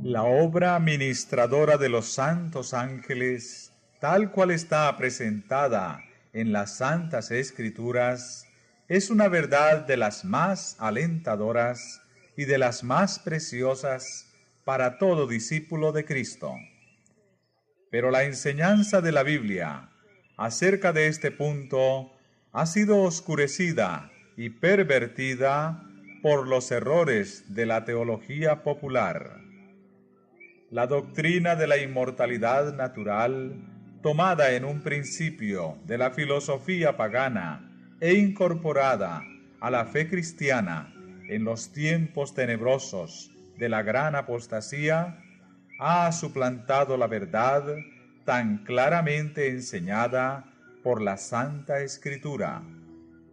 La obra ministradora de los santos ángeles, tal cual está presentada en las Santas Escrituras, es una verdad de las más alentadoras y de las más preciosas para todo discípulo de Cristo. Pero la enseñanza de la Biblia acerca de este punto ha sido oscurecida y pervertida por los errores de la teología popular. La doctrina de la inmortalidad natural, tomada en un principio de la filosofía pagana e incorporada a la fe cristiana en los tiempos tenebrosos de la gran apostasía, ha suplantado la verdad tan claramente enseñada por la Santa Escritura,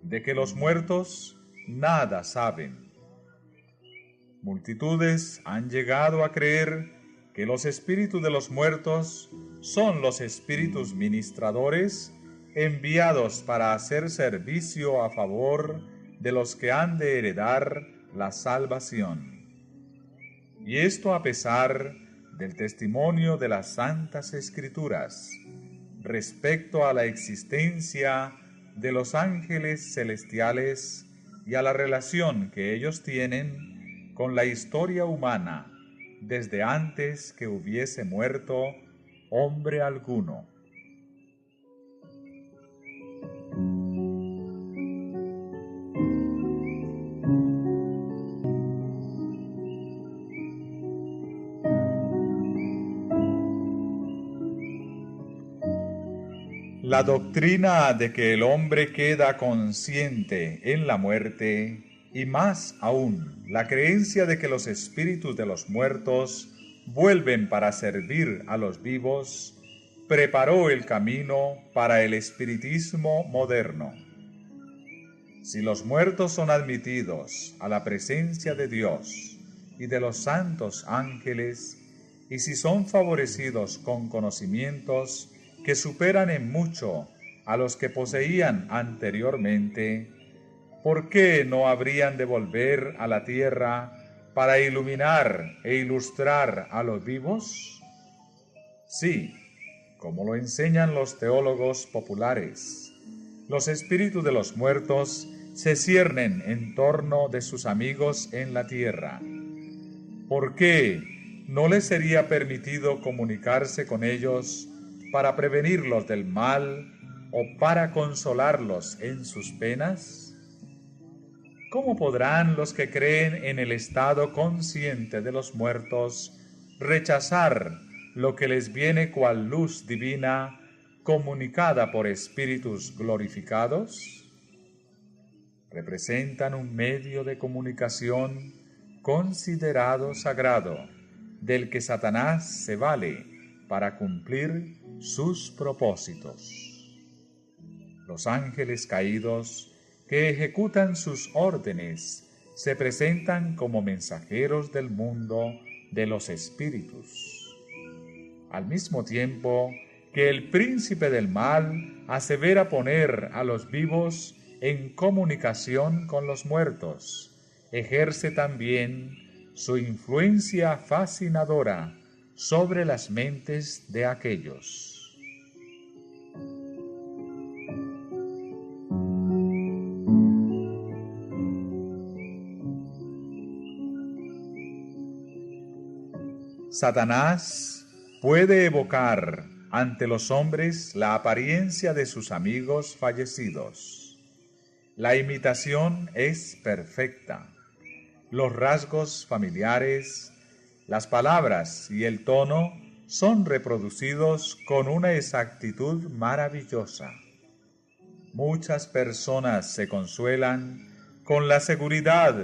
de que los muertos nada saben. Multitudes han llegado a creer que los espíritus de los muertos son los espíritus ministradores enviados para hacer servicio a favor de los que han de heredar la salvación. Y esto a pesar del testimonio de las Santas Escrituras respecto a la existencia de los ángeles celestiales y a la relación que ellos tienen con la historia humana desde antes que hubiese muerto hombre alguno. La doctrina de que el hombre queda consciente en la muerte, y más aún la creencia de que los espíritus de los muertos vuelven para servir a los vivos, preparó el camino para el espiritismo moderno. Si los muertos son admitidos a la presencia de Dios y de los santos ángeles, y si son favorecidos con conocimientos que superan en mucho a los que poseían anteriormente, ¿por qué no habrían de volver a la tierra para iluminar e ilustrar a los vivos? Sí, como lo enseñan los teólogos populares, los espíritus de los muertos se ciernen en torno de sus amigos en la tierra. ¿Por qué no les sería permitido comunicarse con ellos para prevenirlos del mal o para consolarlos en sus penas? ¿Cómo podrán los que creen en el estado consciente de los muertos rechazar lo que les viene cual luz divina comunicada por espíritus glorificados? Representan un medio de comunicación considerado sagrado, del que Satanás se vale para cumplir sus propósitos. Los ángeles caídos que ejecutan sus órdenes se presentan como mensajeros del mundo de los espíritus. Al mismo tiempo que el príncipe del mal asevera poner a los vivos en comunicación con los muertos, ejerce también su influencia fascinadora sobre las mentes de aquellos. Satanás puede evocar ante los hombres la apariencia de sus amigos fallecidos. La imitación es perfecta. Los rasgos familiares, las palabras y el tono son reproducidos con una exactitud maravillosa. Muchas personas se consuelan con la seguridad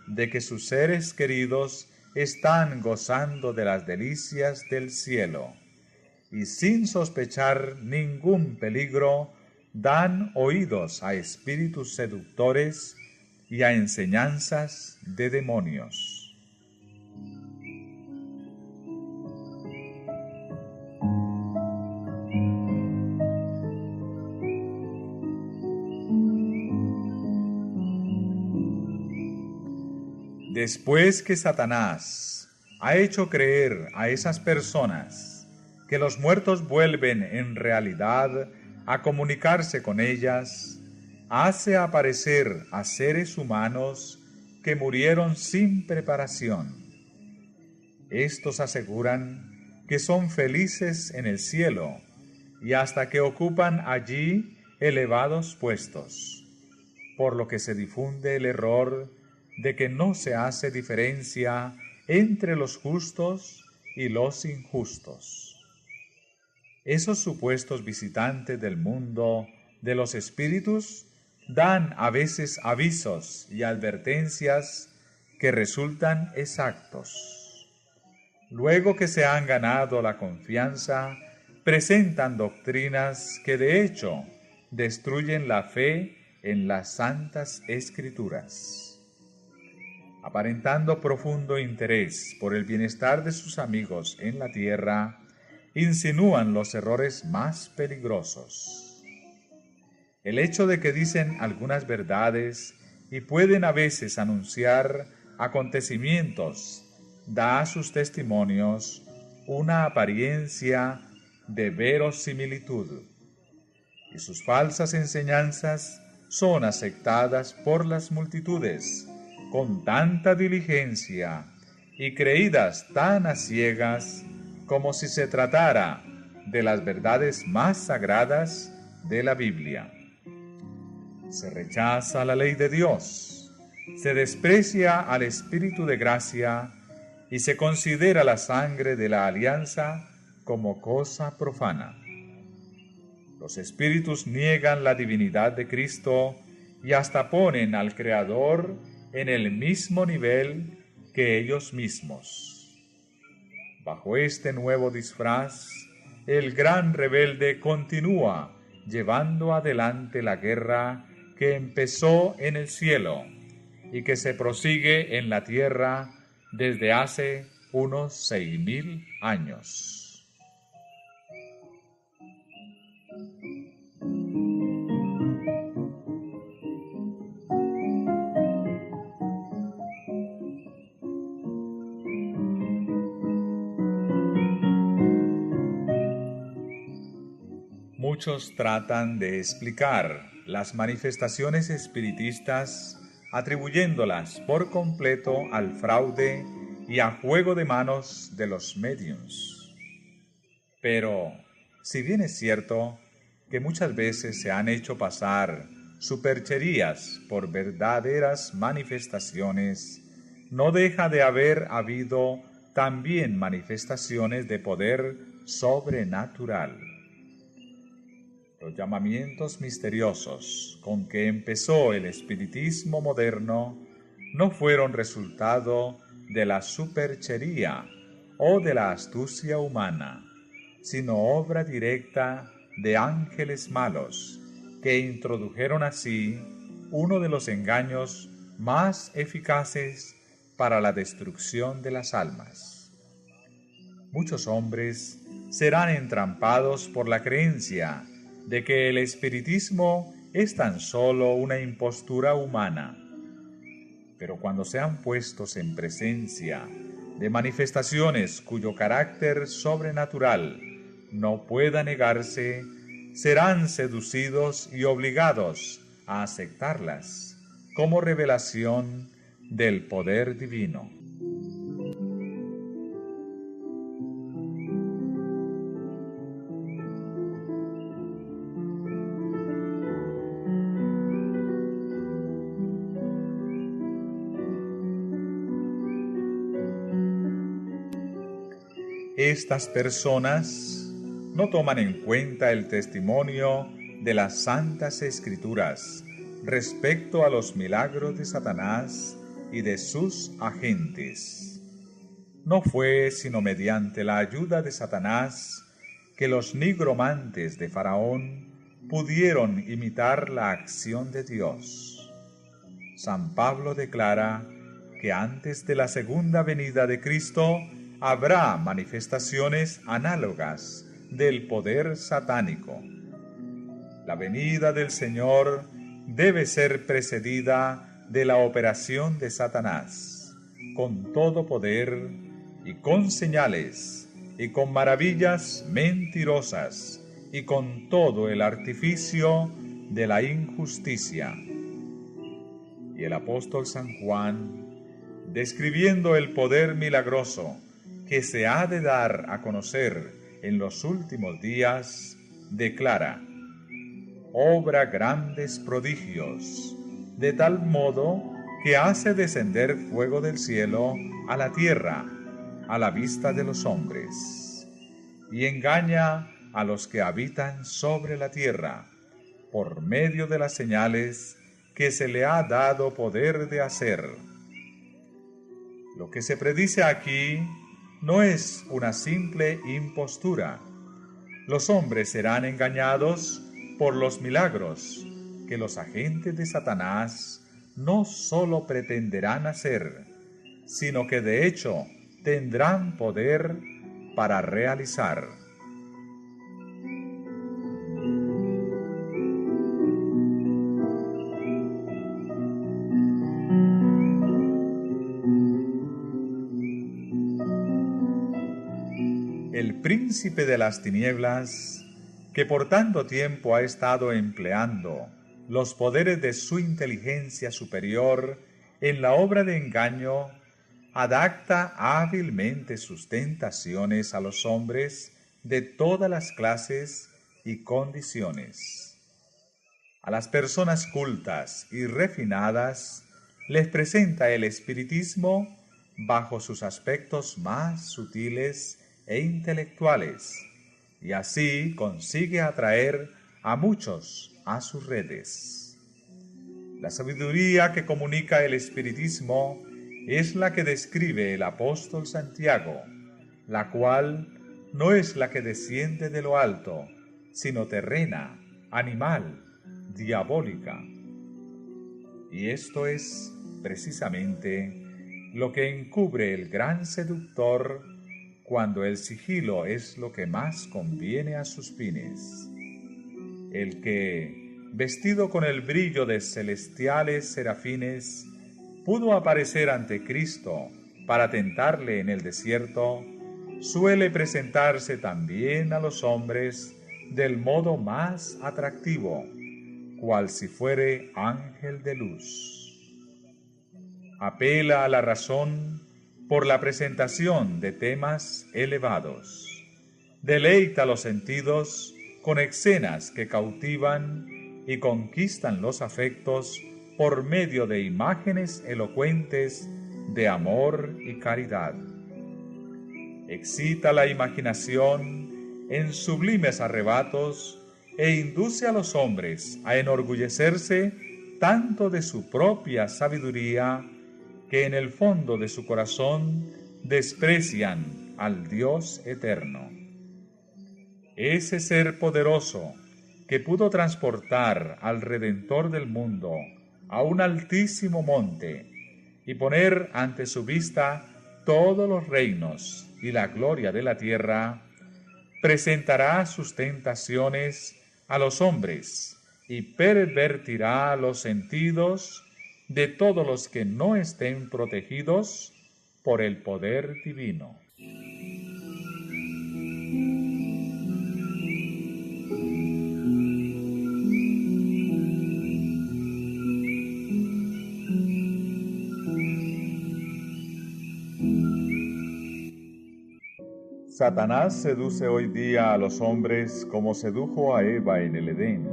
de que sus seres queridos están gozando de las delicias del cielo, y sin sospechar ningún peligro, dan oídos a espíritus seductores y a enseñanzas de demonios. Después que Satanás ha hecho creer a esas personas que los muertos vuelven en realidad a comunicarse con ellas, hace aparecer a seres humanos que murieron sin preparación. Estos aseguran que son felices en el cielo y hasta que ocupan allí elevados puestos, por lo que se difunde el error de que no se hace diferencia entre los justos y los injustos. Esos supuestos visitantes del mundo de los espíritus dan a veces avisos y advertencias que resultan exactos. Luego que se han ganado la confianza, presentan doctrinas que de hecho destruyen la fe en las santas escrituras. Aparentando profundo interés por el bienestar de sus amigos en la tierra, insinúan los errores más peligrosos. El hecho de que dicen algunas verdades y pueden a veces anunciar acontecimientos da a sus testimonios una apariencia de verosimilitud, y sus falsas enseñanzas son aceptadas por las multitudes con tanta diligencia y creídas tan a ciegas como si se tratara de las verdades más sagradas de la Biblia. Se rechaza la ley de Dios, se desprecia al Espíritu de gracia y se considera la sangre de la alianza como cosa profana. Los espíritus niegan la divinidad de Cristo y hasta ponen al Creador en el mismo nivel que ellos mismos. Bajo este nuevo disfraz, el gran rebelde continúa llevando adelante la guerra que empezó en el cielo y que se prosigue en la tierra desde hace unos 6.000 años. Muchos tratan de explicar las manifestaciones espiritistas atribuyéndolas por completo al fraude y a juego de manos de los médiums. Pero, si bien es cierto que muchas veces se han hecho pasar supercherías por verdaderas manifestaciones, no deja de haber habido también manifestaciones de poder sobrenatural. Los llamamientos misteriosos con que empezó el espiritismo moderno no fueron resultado de la superchería o de la astucia humana, sino obra directa de ángeles malos que introdujeron así uno de los engaños más eficaces para la destrucción de las almas. Muchos hombres serán entrampados por la creencia de que el espiritismo es tan solo una impostura humana. Pero cuando sean puestos en presencia de manifestaciones cuyo carácter sobrenatural no pueda negarse, serán seducidos y obligados a aceptarlas como revelación del poder divino. Estas personas no toman en cuenta el testimonio de las Santas Escrituras respecto a los milagros de Satanás y de sus agentes. No fue sino mediante la ayuda de Satanás que los nigromantes de Faraón pudieron imitar la acción de Dios. San Pablo declara que antes de la segunda venida de Cristo habrá manifestaciones análogas del poder satánico. La venida del Señor debe ser precedida de la operación de Satanás, con todo poder y con señales, y con maravillas mentirosas, y con todo el artificio de la injusticia. Y el apóstol San Juan, describiendo el poder milagroso que se ha de dar a conocer en los últimos días, declara: obra grandes prodigios, de tal modo que hace descender fuego del cielo a la tierra, a la vista de los hombres, y engaña a los que habitan sobre la tierra, por medio de las señales que se le ha dado poder de hacer. Lo que se predice aquí no es una simple impostura. Los hombres serán engañados por los milagros que los agentes de Satanás no solo pretenderán hacer, sino que de hecho tendrán poder para realizar. El príncipe de las tinieblas, que por tanto tiempo ha estado empleando los poderes de su inteligencia superior en la obra de engaño, adapta hábilmente sus tentaciones a los hombres de todas las clases y condiciones. A las personas cultas y refinadas les presenta el espiritismo bajo sus aspectos más sutiles e intelectuales, y así consigue atraer a muchos a sus redes. La sabiduría que comunica el espiritismo es la que describe el apóstol Santiago, la cual no es la que desciende de lo alto, sino terrena, animal, diabólica. Y esto es precisamente lo que encubre el gran seductor cuando el sigilo es lo que más conviene a sus fines. El que, vestido con el brillo de celestiales serafines, pudo aparecer ante Cristo para tentarle en el desierto, suele presentarse también a los hombres del modo más atractivo, cual si fuere ángel de luz. Apela a la razón por la presentación de temas elevados. Deleita los sentidos con escenas que cautivan y conquistan los afectos por medio de imágenes elocuentes de amor y caridad. Excita la imaginación en sublimes arrebatos e induce a los hombres a enorgullecerse tanto de su propia sabiduría que en el fondo de su corazón desprecian al Dios eterno. Ese ser poderoso que pudo transportar al Redentor del mundo a un altísimo monte y poner ante su vista todos los reinos y la gloria de la tierra, presentará sus tentaciones a los hombres y pervertirá los sentidos de todos los que no estén protegidos por el poder divino. Satanás seduce hoy día a los hombres como sedujo a Eva en el Edén,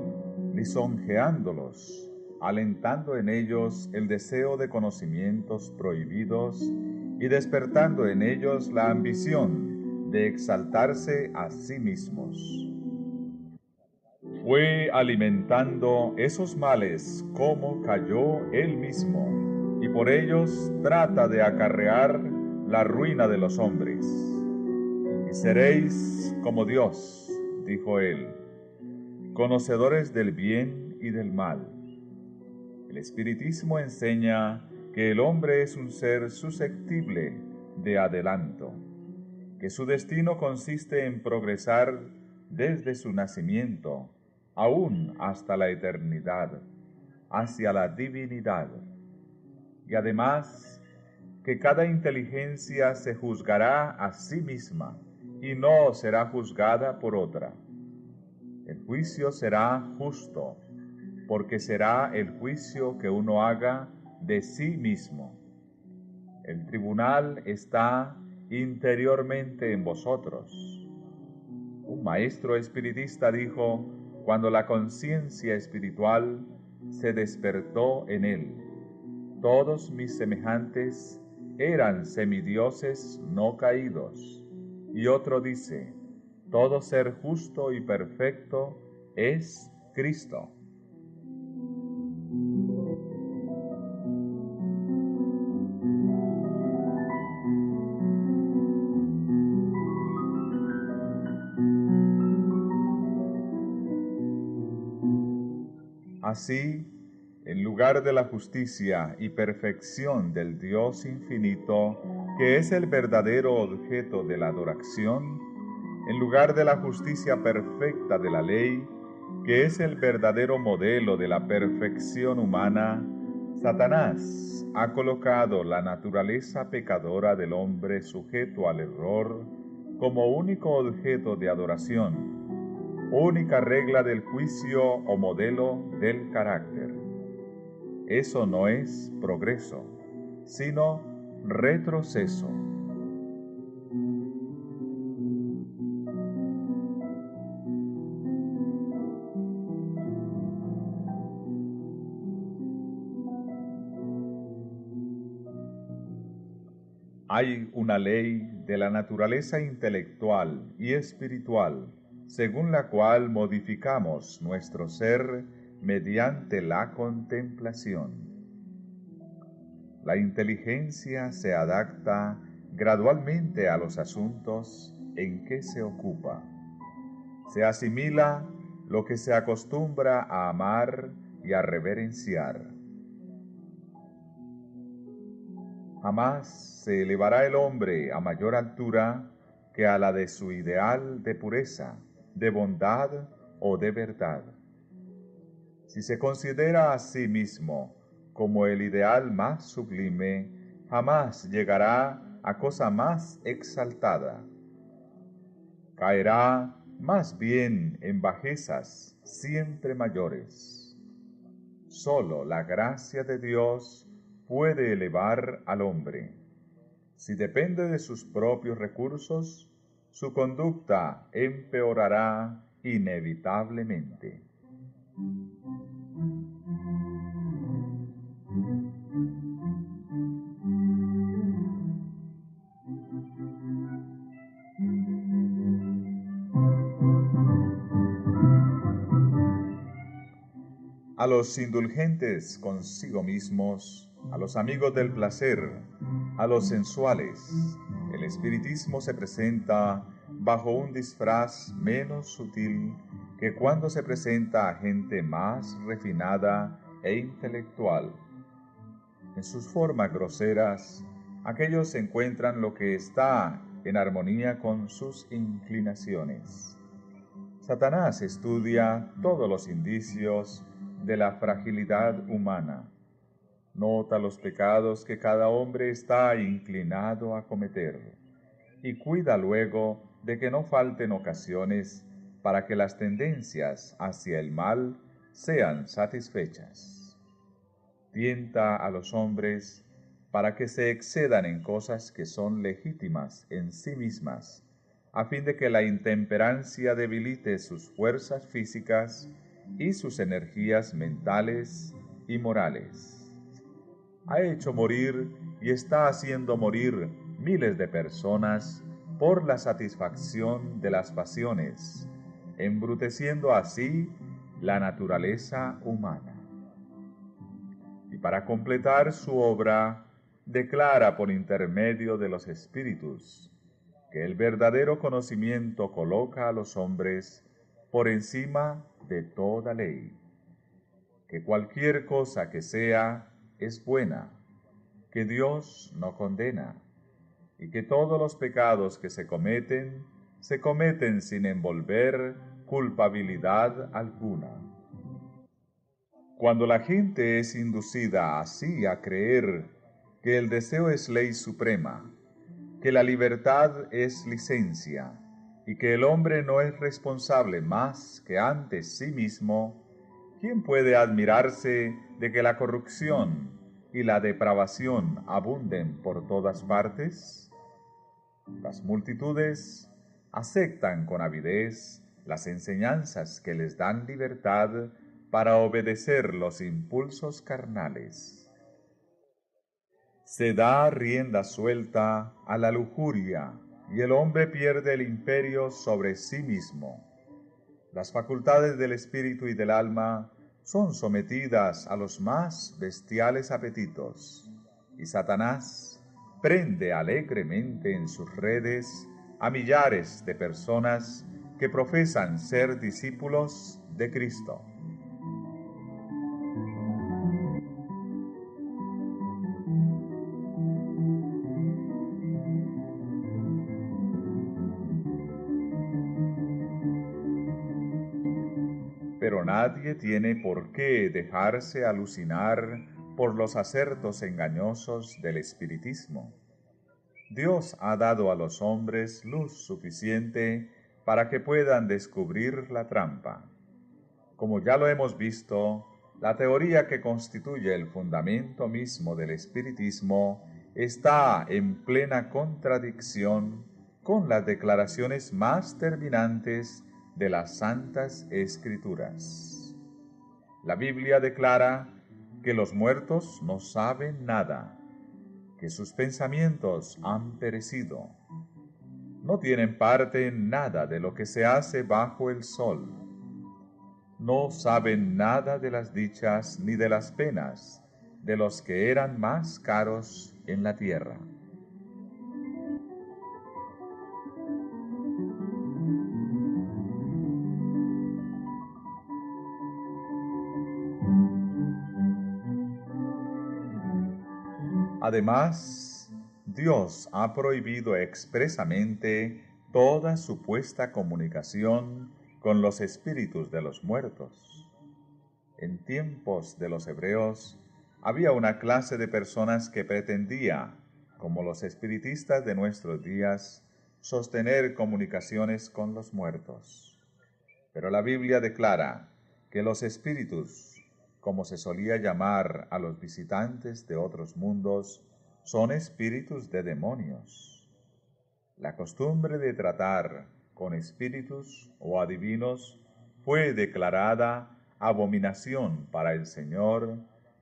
lisonjeándolos, alentando en ellos el deseo de conocimientos prohibidos y despertando en ellos la ambición de exaltarse a sí mismos. Fue alimentando esos males como cayó él mismo, y por ellos trata de acarrear la ruina de los hombres. Y seréis como Dios, dijo él, conocedores del bien y del mal. El espiritismo enseña que el hombre es un ser susceptible de adelanto, que su destino consiste en progresar desde su nacimiento, aún hasta la eternidad, hacia la divinidad, y además que cada inteligencia se juzgará a sí misma y no será juzgada por otra. El juicio será justo, porque será el juicio que uno haga de sí mismo. El tribunal está interiormente en vosotros. Un maestro espiritista dijo, cuando la conciencia espiritual se despertó en él, todos mis semejantes eran semidioses no caídos. Y otro dice, todo ser justo y perfecto es Cristo. Así, en lugar de la justicia y perfección del Dios infinito, que es el verdadero objeto de la adoración, en lugar de la justicia perfecta de la ley, que es el verdadero modelo de la perfección humana, Satanás ha colocado la naturaleza pecadora del hombre sujeto al error como único objeto de adoración, única regla del juicio o modelo del carácter. Eso no es progreso, sino retroceso. Hay una ley de la naturaleza intelectual y espiritual, según la cual modificamos nuestro ser mediante la contemplación. La inteligencia se adapta gradualmente a los asuntos en que se ocupa. Se asimila lo que se acostumbra a amar y a reverenciar. Jamás se elevará el hombre a mayor altura que a la de su ideal de pureza, de bondad o de verdad. Si se considera a sí mismo como el ideal más sublime, jamás llegará a cosa más exaltada. Caerá más bien en bajezas siempre mayores. Solo la gracia de Dios puede elevar al hombre. Si depende de sus propios recursos, su conducta empeorará inevitablemente. A los indulgentes consigo mismos, a los amigos del placer, a los sensuales, el espiritismo se presenta bajo un disfraz menos sutil que cuando se presenta a gente más refinada e intelectual. En sus formas groseras, aquellos encuentran lo que está en armonía con sus inclinaciones. Satanás estudia todos los indicios de la fragilidad humana. Nota los pecados que cada hombre está inclinado a cometer y cuida luego de que no falten ocasiones para que las tendencias hacia el mal sean satisfechas. Tienta a los hombres para que se excedan en cosas que son legítimas en sí mismas, a fin de que la intemperancia debilite sus fuerzas físicas y sus energías mentales y morales. Ha hecho morir y está haciendo morir miles de personas por la satisfacción de las pasiones, embruteciendo así la naturaleza humana. Y para completar su obra, declara por intermedio de los espíritus que el verdadero conocimiento coloca a los hombres por encima de toda ley, que cualquier cosa que sea es buena, que Dios no condena, y que todos los pecados que se cometen sin envolver culpabilidad alguna. Cuando la gente es inducida así a creer que el deseo es ley suprema, que la libertad es licencia, y que el hombre no es responsable más que ante sí mismo, ¿quién puede admirarse de que la corrupción y la depravación abunden por todas partes? Las multitudes aceptan con avidez las enseñanzas que les dan libertad para obedecer los impulsos carnales. Se da rienda suelta a la lujuria y el hombre pierde el imperio sobre sí mismo. Las facultades del espíritu y del alma son sometidas a los más bestiales apetitos, y Satanás prende alegremente en sus redes a millares de personas que profesan ser discípulos de Cristo. Pero nadie tiene por qué dejarse alucinar por los acertos engañosos del espiritismo. Dios ha dado a los hombres luz suficiente para que puedan descubrir la trampa. Como ya lo hemos visto, la teoría que constituye el fundamento mismo del espiritismo está en plena contradicción con las declaraciones más terminantes de las Santas Escrituras. La Biblia declara que los muertos no saben nada, que sus pensamientos han perecido, no tienen parte en nada de lo que se hace bajo el sol, no saben nada de las dichas ni de las penas de los que eran más caros en la tierra. Además, Dios ha prohibido expresamente toda supuesta comunicación con los espíritus de los muertos. En tiempos de los hebreos, había una clase de personas que pretendía, como los espiritistas de nuestros días, sostener comunicaciones con los muertos. Pero la Biblia declara que los espíritus, como se solía llamar a los visitantes de otros mundos, son espíritus de demonios. La costumbre de tratar con espíritus o adivinos fue declarada abominación para el Señor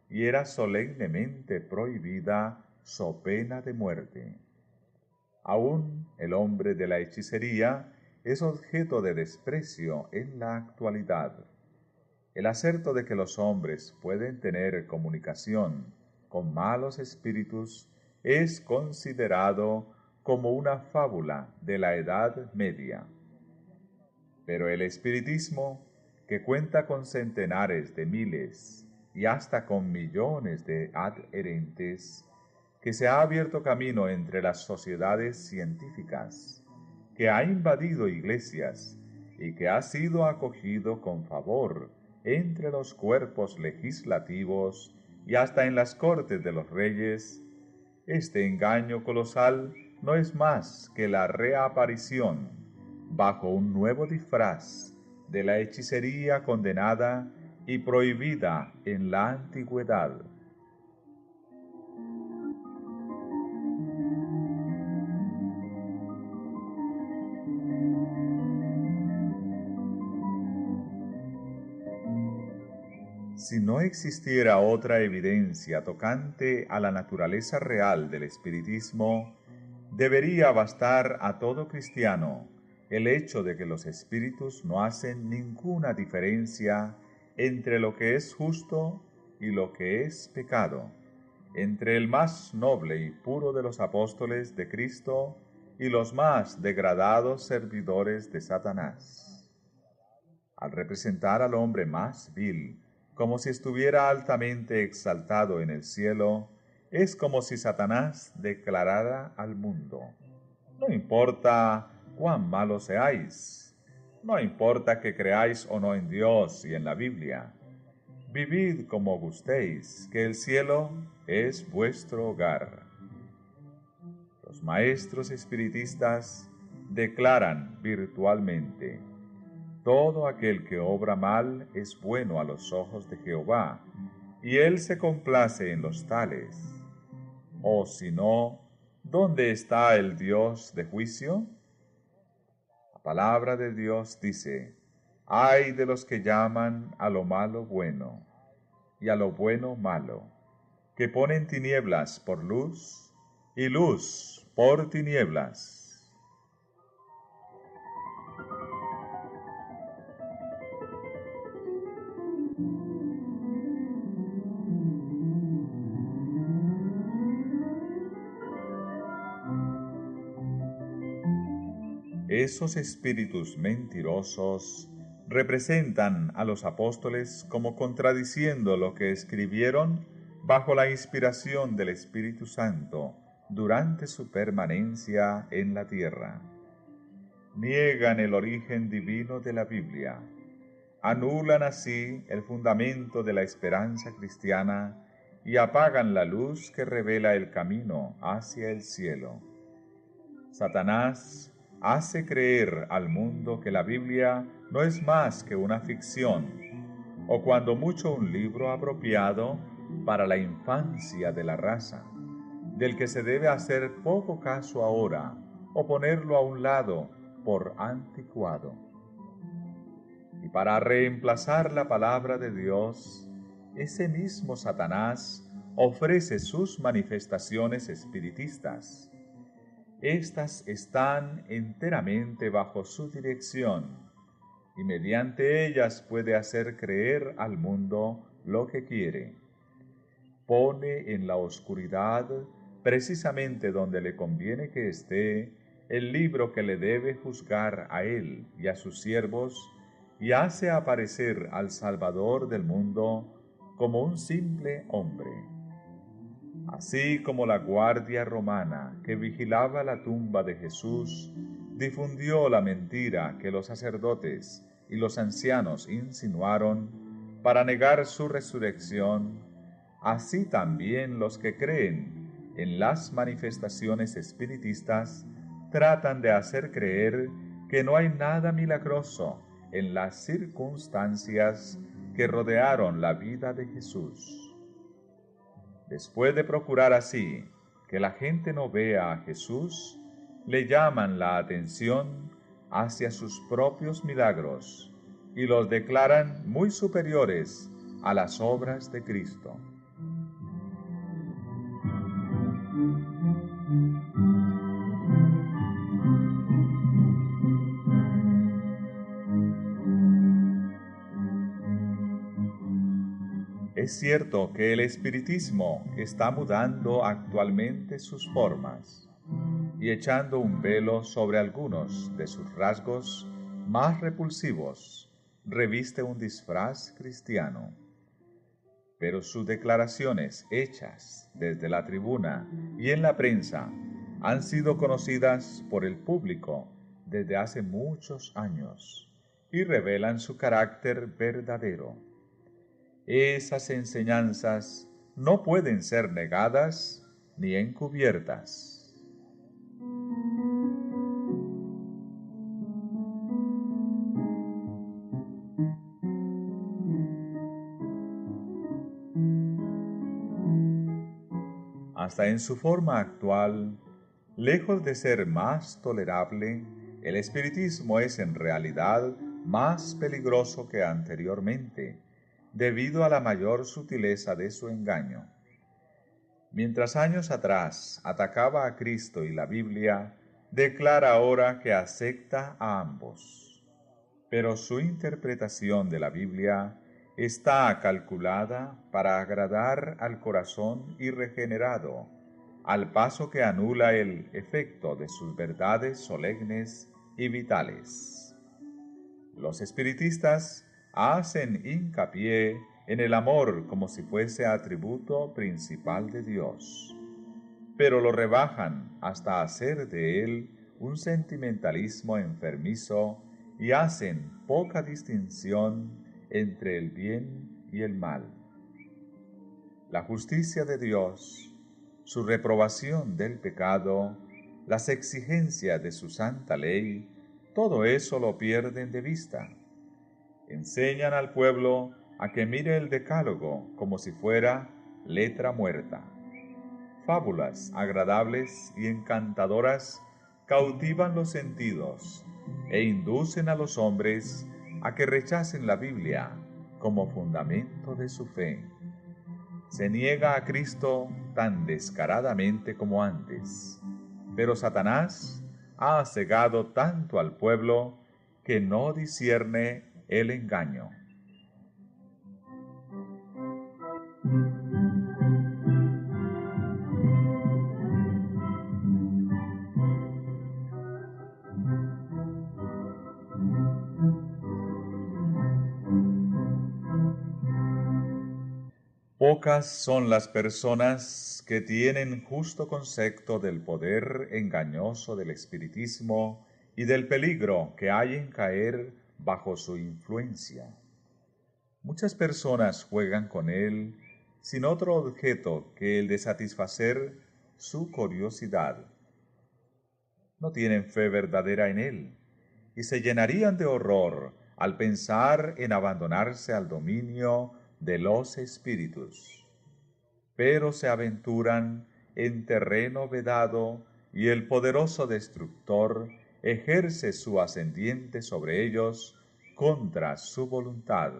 y era solemnemente prohibida so pena de muerte. Aún el hombre de la hechicería es objeto de desprecio en la actualidad. El acerto de que los hombres pueden tener comunicación con malos espíritus es considerado como una fábula de la Edad Media. Pero el espiritismo, que cuenta con centenares de miles y hasta con millones de adherentes, que se ha abierto camino entre las sociedades científicas, que ha invadido iglesias y que ha sido acogido con favor entre los cuerpos legislativos y hasta en las cortes de los reyes, este engaño colosal no es más que la reaparición, bajo un nuevo disfraz, de la hechicería condenada y prohibida en la antigüedad. Si no existiera otra evidencia tocante a la naturaleza real del espiritismo, debería bastar a todo cristiano el hecho de que los espíritus no hacen ninguna diferencia entre lo que es justo y lo que es pecado, entre el más noble y puro de los apóstoles de Cristo y los más degradados servidores de Satanás. Al representar al hombre más vil, como si estuviera altamente exaltado en el cielo, es como si Satanás declarara al mundo: no importa cuán malos seáis, no importa que creáis o no en Dios y en la Biblia, Vivid como gustéis, que el cielo es vuestro hogar. Los maestros espiritistas declaran virtualmente: todo aquel que obra mal es bueno a los ojos de Jehová, y él se complace en los tales. O si no, ¿dónde está el Dios de juicio? La palabra de Dios dice: ay de los que llaman a lo malo bueno, y a lo bueno malo, que ponen tinieblas por luz, y luz por tinieblas. Esos espíritus mentirosos representan a los apóstoles como contradiciendo lo que escribieron bajo la inspiración del Espíritu Santo durante su permanencia en la tierra. Niegan el origen divino de la Biblia, anulan así el fundamento de la esperanza cristiana y apagan la luz que revela el camino hacia el cielo. Satanás hace creer al mundo que la Biblia no es más que una ficción, o cuando mucho un libro apropiado para la infancia de la raza, del que se debe hacer poco caso ahora o ponerlo a un lado por anticuado. Y para reemplazar la palabra de Dios, ese mismo Satanás ofrece sus manifestaciones espiritistas. Estas están enteramente bajo su dirección, y mediante ellas puede hacer creer al mundo lo que quiere. Pone en la oscuridad, precisamente donde le conviene que esté, el libro que le debe juzgar a él y a sus siervos, y hace aparecer al Salvador del mundo como un simple hombre. Así como la guardia romana que vigilaba la tumba de Jesús difundió la mentira que los sacerdotes y los ancianos insinuaron para negar su resurrección, así también los que creen en las manifestaciones espiritistas tratan de hacer creer que no hay nada milagroso en las circunstancias que rodearon la vida de Jesús. Después de procurar así que la gente no vea a Jesús, le llaman la atención hacia sus propios milagros y los declaran muy superiores a las obras de Cristo. Es cierto que el espiritismo está mudando actualmente sus formas y echando un velo sobre algunos de sus rasgos más repulsivos, reviste un disfraz cristiano. Pero sus declaraciones hechas desde la tribuna y en la prensa han sido conocidas por el público desde hace muchos años y revelan su carácter verdadero. Esas enseñanzas no pueden ser negadas ni encubiertas. Hasta en su forma actual, lejos de ser más tolerable, el espiritismo es en realidad más peligroso que anteriormente, debido a la mayor sutileza de su engaño. Mientras años atrás atacaba a Cristo y la Biblia, declara ahora que acepta a ambos. Pero su interpretación de la Biblia está calculada para agradar al corazón irregenerado, al paso que anula el efecto de sus verdades solemnes y vitales. Los espiritistas hacen hincapié en el amor como si fuese atributo principal de Dios, pero lo rebajan hasta hacer de él un sentimentalismo enfermizo y hacen poca distinción entre el bien y el mal. La justicia de Dios, su reprobación del pecado, las exigencias de su santa ley, todo eso lo pierden de vista. Enseñan al pueblo a que mire el decálogo como si fuera letra muerta. Fábulas agradables y encantadoras cautivan los sentidos e inducen a los hombres a que rechacen la Biblia como fundamento de su fe. Se niega a Cristo tan descaradamente como antes, pero Satanás ha cegado tanto al pueblo que no discierne el engaño. Pocas son las personas que tienen justo concepto del poder engañoso del espiritismo y del peligro que hay en caer bajo su influencia. Muchas personas juegan con él sin otro objeto que el de satisfacer su curiosidad. No tienen fe verdadera en él y se llenarían de horror al pensar en abandonarse al dominio de los espíritus, pero se aventuran en terreno vedado y el poderoso destructor ejerce su ascendiente sobre ellos contra su voluntad.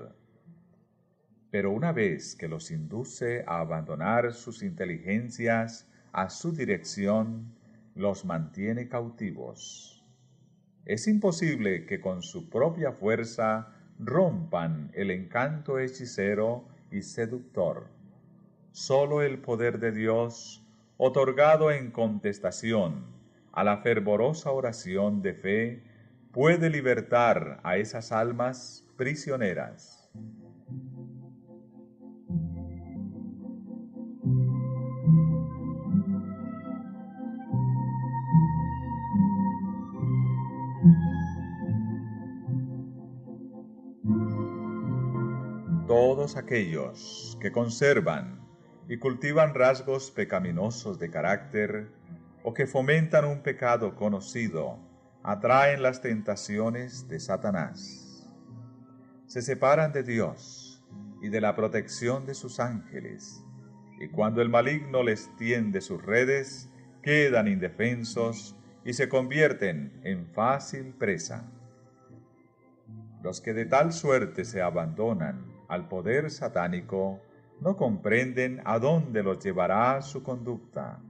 Pero una vez que los induce a abandonar sus inteligencias a su dirección, los mantiene cautivos. Es imposible que con su propia fuerza rompan el encanto hechicero y seductor. Sólo el poder de Dios, otorgado en contestación a la fervorosa oración de fe, puede libertar a esas almas prisioneras. Todos aquellos que conservan y cultivan rasgos pecaminosos de carácter o que fomentan un pecado conocido, atraen las tentaciones de Satanás. Se separan de Dios y de la protección de sus ángeles, y cuando el maligno les tiende sus redes, quedan indefensos y se convierten en fácil presa. Los que de tal suerte se abandonan al poder satánico no comprenden a dónde los llevará su conducta.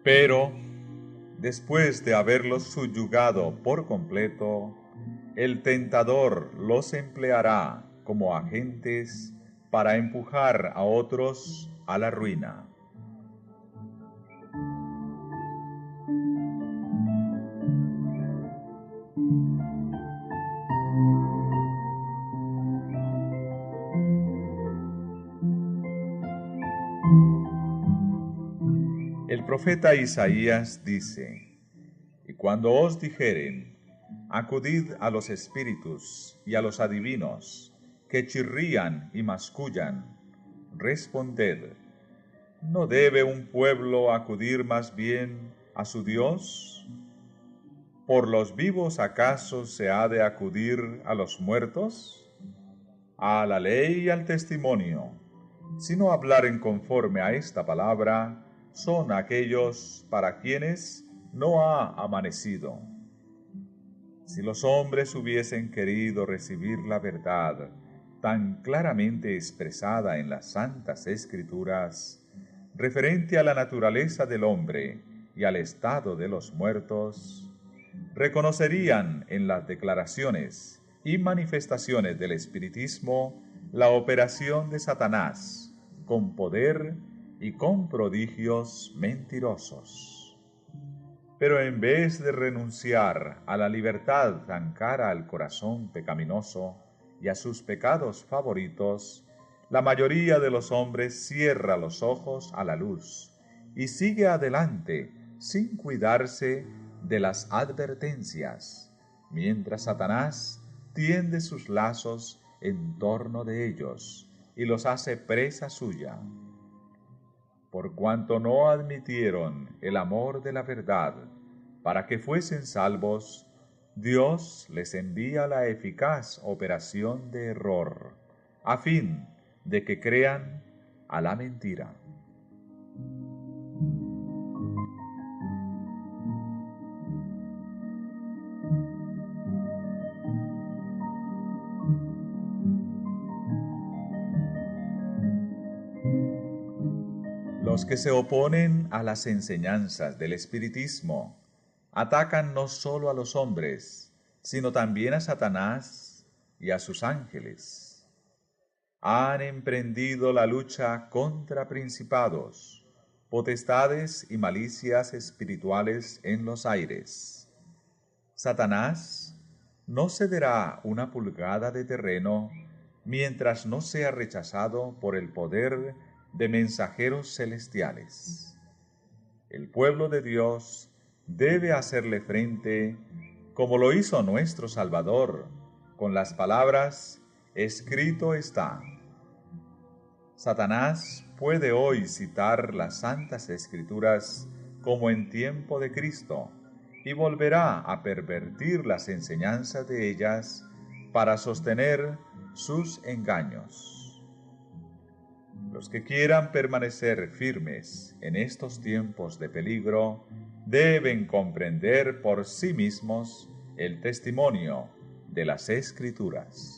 Pero, después de haberlos subyugado por completo, el tentador los empleará como agentes para empujar a otros a la ruina. El profeta Isaías dice: «Y cuando os dijeren, acudid a los espíritus y a los adivinos, que chirrían y mascullan, responded, ¿no debe un pueblo acudir más bien a su Dios? ¿Por los vivos acaso se ha de acudir a los muertos? A la ley y al testimonio, si no hablaren conforme a esta palabra, son aquellos para quienes no ha amanecido». Si los hombres hubiesen querido recibir la verdad tan claramente expresada en las Santas Escrituras, referente a la naturaleza del hombre y al estado de los muertos, reconocerían en las declaraciones y manifestaciones del espiritismo la operación de Satanás con poder y con prodigios mentirosos. Pero en vez de renunciar a la libertad tan cara al corazón pecaminoso y a sus pecados favoritos, la mayoría de los hombres cierra los ojos a la luz y sigue adelante sin cuidarse de las advertencias, mientras Satanás tiende sus lazos en torno de ellos y los hace presa suya. Por cuanto no admitieron el amor de la verdad para que fuesen salvos, Dios les envía la eficaz operación de error, a fin de que crean a la mentira. Los que se oponen a las enseñanzas del espiritismo atacan no solo a los hombres, sino también a Satanás y a sus ángeles. Han emprendido la lucha contra principados, potestades y malicias espirituales en los aires. Satanás no cederá una pulgada de terreno mientras no sea rechazado por el poder de mensajeros celestiales. El pueblo de Dios debe hacerle frente como lo hizo nuestro Salvador, con las palabras: escrito está. Satanás puede hoy citar las Santas Escrituras como en tiempo de Cristo y volverá a pervertir las enseñanzas de ellas para sostener sus engaños. Los que quieran permanecer firmes en estos tiempos de peligro deben comprender por sí mismos el testimonio de las Escrituras.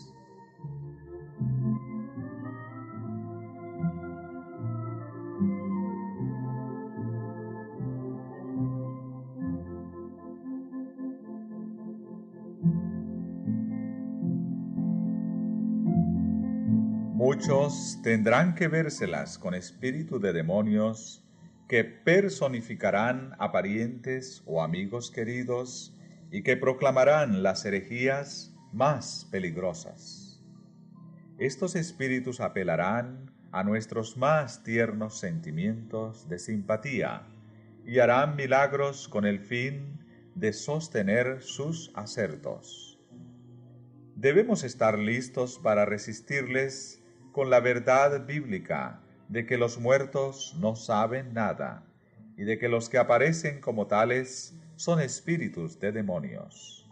Muchos tendrán que vérselas con espíritu de demonios que personificarán a parientes o amigos queridos y que proclamarán las herejías más peligrosas. Estos espíritus apelarán a nuestros más tiernos sentimientos de simpatía y harán milagros con el fin de sostener sus asertos. Debemos estar listos para resistirles con la verdad bíblica de que los muertos no saben nada y de que los que aparecen como tales son espíritus de demonios.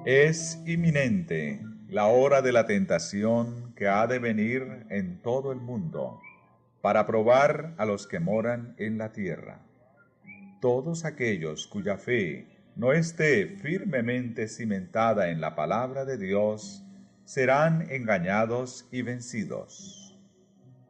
Es inminente la hora de la tentación que ha de venir en todo el mundo para probar a los que moran en la tierra. Todos aquellos cuya fe no esté firmemente cimentada en la palabra de Dios serán engañados y vencidos.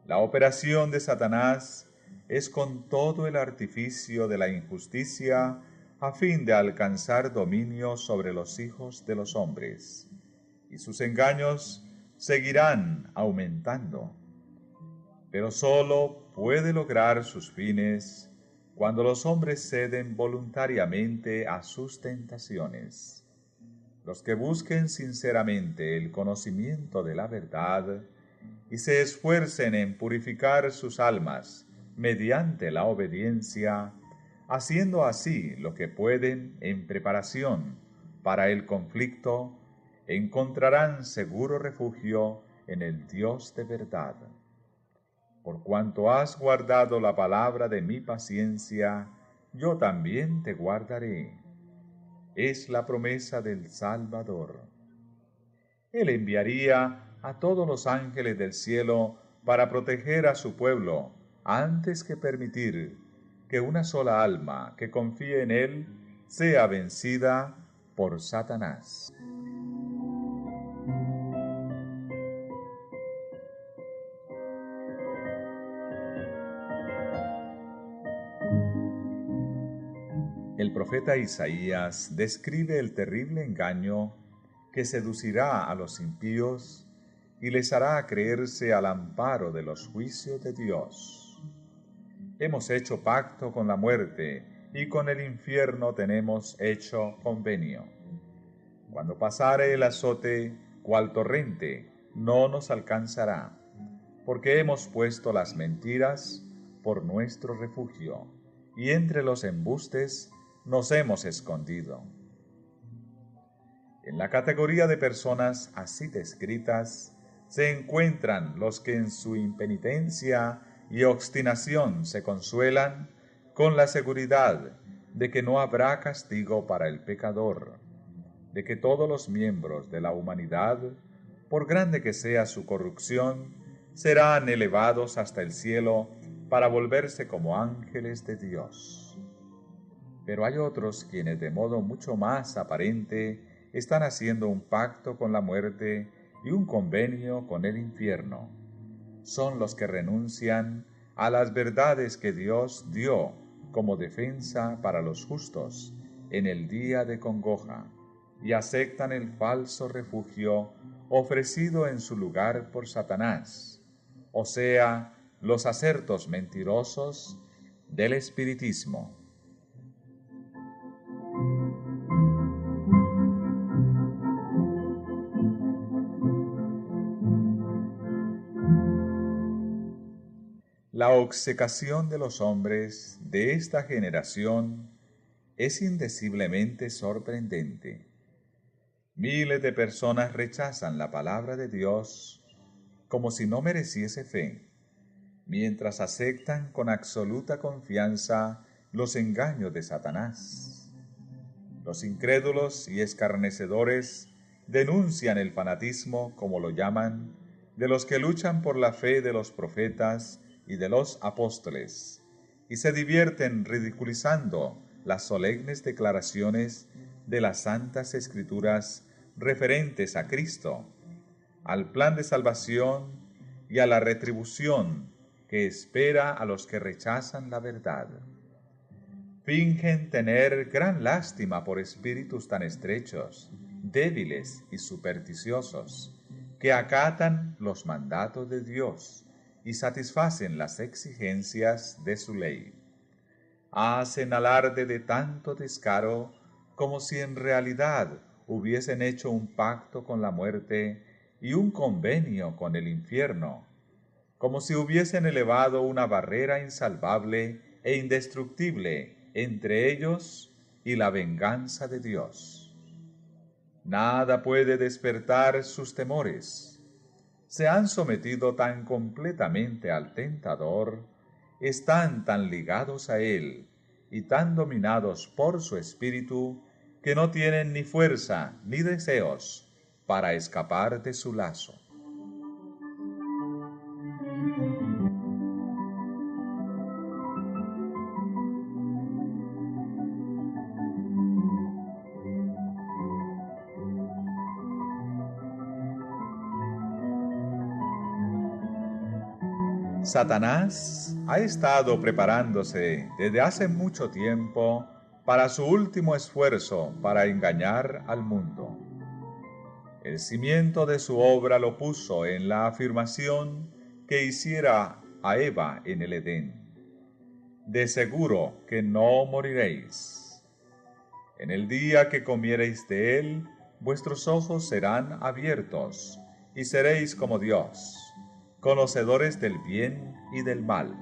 La operación de Satanás es con todo el artificio de la injusticia a fin de alcanzar dominio sobre los hijos de los hombres, y sus engaños seguirán aumentando. Pero sólo puede lograr sus fines cuando los hombres ceden voluntariamente a sus tentaciones. Los que busquen sinceramente el conocimiento de la verdad y se esfuercen en purificar sus almas mediante la obediencia, haciendo así lo que pueden en preparación para el conflicto, encontrarán seguro refugio en el Dios de verdad. Por cuanto has guardado la palabra de mi paciencia, yo también te guardaré. Es la promesa del Salvador. Él enviaría a todos los ángeles del cielo para proteger a su pueblo, antes que permitir que una sola alma que confíe en él sea vencida por Satanás. El profeta Isaías describe el terrible engaño que seducirá a los impíos y les hará creerse al amparo de los juicios de Dios. Hemos hecho pacto con la muerte y con el infierno tenemos hecho convenio. Cuando pasare el azote, cual torrente, no nos alcanzará. porque hemos puesto las mentiras por nuestro refugio, y entre los embustes nos hemos escondido. En la categoría de personas así descritas se encuentran los que en su impenitencia y obstinación se consuelan con la seguridad de que no habrá castigo para el pecador, de que todos los miembros de la humanidad, por grande que sea su corrupción, serán elevados hasta el cielo para volverse como ángeles de Dios. Pero hay otros quienes de modo mucho más aparente están haciendo un pacto con la muerte y un convenio con el infierno. Son los que renuncian a las verdades que Dios dio como defensa para los justos en el día de congoja, y aceptan el falso refugio ofrecido en su lugar por Satanás, o sea, los acertos mentirosos del espiritismo. La obcecación de los hombres de esta generación es indeciblemente sorprendente. Miles de personas rechazan la palabra de Dios como si no mereciese fe, mientras aceptan con absoluta confianza los engaños de Satanás. Los incrédulos y escarnecedores denuncian el fanatismo, como lo llaman, de los que luchan por la fe de los profetas y de los apóstoles, y se divierten ridiculizando las solemnes declaraciones de las santas escrituras referentes a Cristo, al plan de salvación y a la retribución que espera a los que rechazan la verdad. Fingen tener gran lástima por espíritus tan estrechos, débiles y supersticiosos, que acatan los mandatos de Dios y satisfacen las exigencias de su ley. Hacen alarde de tanto descaro como si en realidad hubiesen hecho un pacto con la muerte y un convenio con el infierno, como si hubiesen elevado una barrera insalvable e indestructible entre ellos y la venganza de Dios. Nada puede despertar sus temores. Se han sometido tan completamente al tentador, están tan ligados a él y tan dominados por su espíritu que no tienen ni fuerza ni deseos para escapar de su lazo. Satanás ha estado preparándose desde hace mucho tiempo para su último esfuerzo para engañar al mundo. El cimiento de su obra lo puso en la afirmación que hiciera a Eva en el Edén: de seguro que no moriréis. En el día que comiereis de él, vuestros ojos serán abiertos, y seréis como Dios, conocedores del bien y del mal.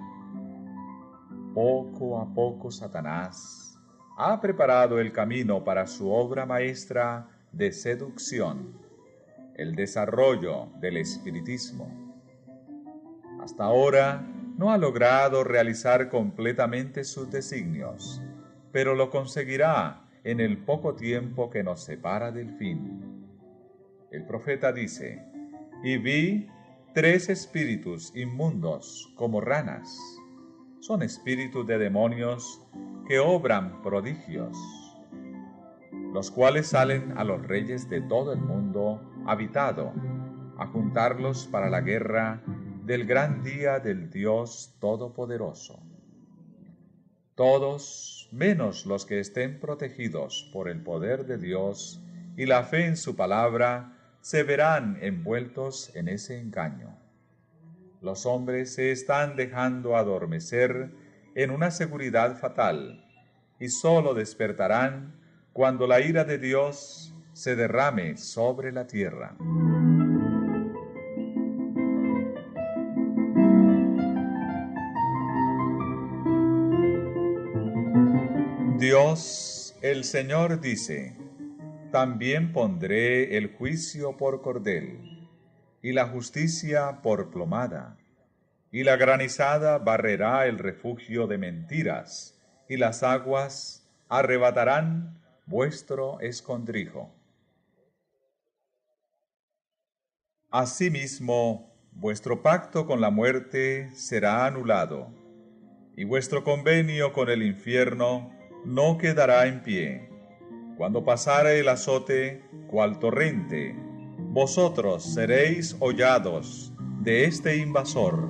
Poco a poco Satanás ha preparado el camino para su obra maestra de seducción, el desarrollo del espiritismo. Hasta ahora no ha logrado realizar completamente sus designios, pero lo conseguirá en el poco tiempo que nos separa del fin. El profeta dice: y vi 3 espíritus inmundos como ranas. Son espíritus de demonios que obran prodigios, los cuales salen a los reyes de todo el mundo habitado, a juntarlos para la guerra del gran día del Dios Todopoderoso. Todos, menos los que estén protegidos por el poder de Dios y la fe en su palabra, se verán envueltos en ese engaño. Los hombres se están dejando adormecer en una seguridad fatal, y sólo despertarán cuando la ira de Dios se derrame sobre la tierra. El Señor dice: también pondré el juicio por cordel, y la justicia por plomada, y la granizada barrerá el refugio de mentiras, y las aguas arrebatarán vuestro escondrijo. Asimismo, vuestro pacto con la muerte será anulado, y vuestro convenio con el infierno no quedará en pie. Cuando pasare el azote, cual torrente, vosotros seréis hollados de este invasor,